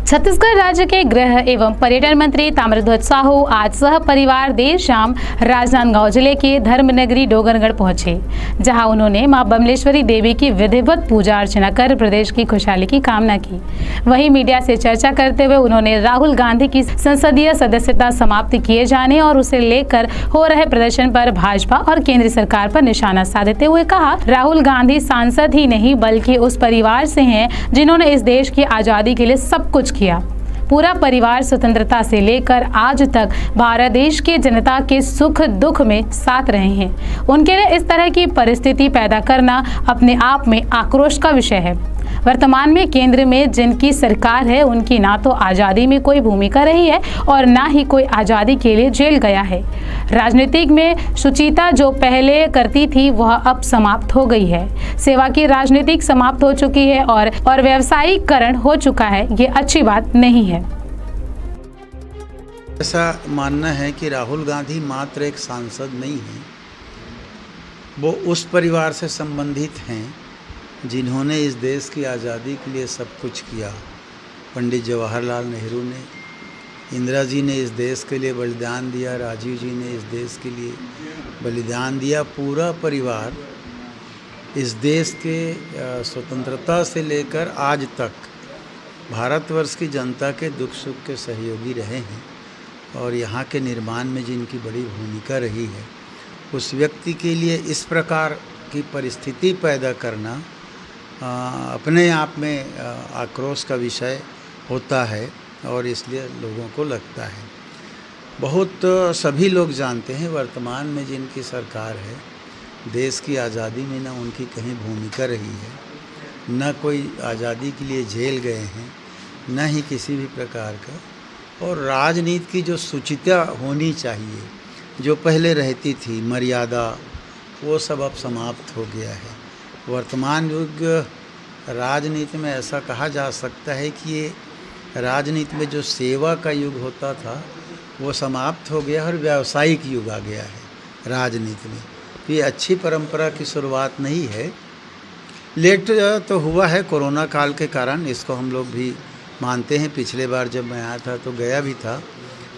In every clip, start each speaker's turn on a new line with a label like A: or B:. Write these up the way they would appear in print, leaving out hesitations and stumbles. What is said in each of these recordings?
A: छत्तीसगढ़ राज्य के गृह एवं पर्यटन मंत्री ताम्रध्वज साहू आज सह परिवार देर शाम राजनांदगांव जिले के धर्मनगरी डोंगरगढ़ पहुंचे, जहां उन्होंने मां बमलेश्वरी देवी की विधिवत पूजा अर्चना कर प्रदेश की खुशहाली की कामना की। वहीं मीडिया से चर्चा करते हुए उन्होंने राहुल गांधी की संसदीय सदस्यता समाप्त किए जाने और उसे लेकर हो रहे प्रदर्शन पर भाजपा और केंद्र सरकार पर निशाना साधते हुए कहा, राहुल गांधी सांसद ही नहीं बल्कि उस परिवार से हैं जिन्होंने इस देश की आजादी के लिए सब कुछ किया। पूरा परिवार स्वतंत्रता से लेकर आज तक भारत देश के जनता के सुख दुख में साथ रहे हैं। उनके लिए इस तरह की परिस्थिति पैदा करना अपने आप में आक्रोश का विषय है। वर्तमान में केंद्र में जिनकी सरकार है उनकी ना तो आज़ादी में कोई भूमिका रही है और ना ही कोई आज़ादी के लिए जेल गया है। राजनीतिक में शुचिता जो पहले करती थी वह अब समाप्त हो गई है। सेवा की राजनीतिक समाप्त हो चुकी है और व्यावसायीकरण हो चुका है। ये अच्छी बात नहीं है।
B: ऐसा मानना है कि राहुल गांधी मात्र एक सांसद नहीं है, वो उस परिवार से संबंधित हैं जिन्होंने इस देश की आज़ादी के लिए सब कुछ किया। पंडित जवाहरलाल नेहरू ने, इंदिरा जी ने इस देश के लिए बलिदान दिया, राजीव जी ने इस देश के लिए बलिदान दिया। पूरा परिवार इस देश के स्वतंत्रता से लेकर आज तक भारतवर्ष की जनता के दुख सुख के सहयोगी रहे हैं और यहाँ के निर्माण में जिनकी बड़ी भूमिका रही है, उस व्यक्ति के लिए इस प्रकार की परिस्थिति पैदा करना अपने आप में आक्रोश का विषय होता है और इसलिए लोगों को लगता है। बहुत सभी लोग जानते हैं वर्तमान में जिनकी सरकार है, देश की आज़ादी में न उनकी कहीं भूमिका रही है, न कोई आज़ादी के लिए जेल गए हैं, न ही किसी भी प्रकार का। और राजनीति की जो शुचिता होनी चाहिए, जो पहले रहती थी मर्यादा, वो सब अब समाप्त हो गया है। वर्तमान युग राजनीति में ऐसा कहा जा सकता है कि ये राजनीति में जो सेवा का युग होता था वो समाप्त हो गया और व्यावसायिक युग आ गया है राजनीति में। तो ये अच्छी परंपरा की शुरुआत नहीं है। लेट तो हुआ है कोरोना काल के कारण, इसको हम लोग भी मानते हैं। पिछले बार जब मैं आया था तो गया भी था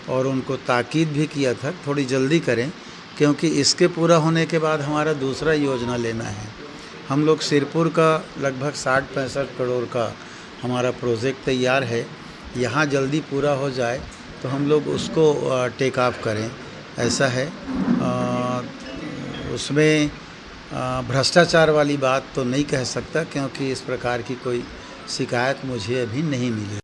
B: और उनको ताकीद भी किया था थोड़ी जल्दी करें, क्योंकि इसके पूरा होने के बाद हमारा दूसरा योजना लेना है। हम लोग सिरपुर का लगभग 60-65 करोड़ का हमारा प्रोजेक्ट तैयार है। यहाँ जल्दी पूरा हो जाए तो हम लोग उसको टेक ऑफ करें, ऐसा है। उसमें भ्रष्टाचार वाली बात तो नहीं कह सकता, क्योंकि इस प्रकार की कोई शिकायत मुझे अभी नहीं मिली।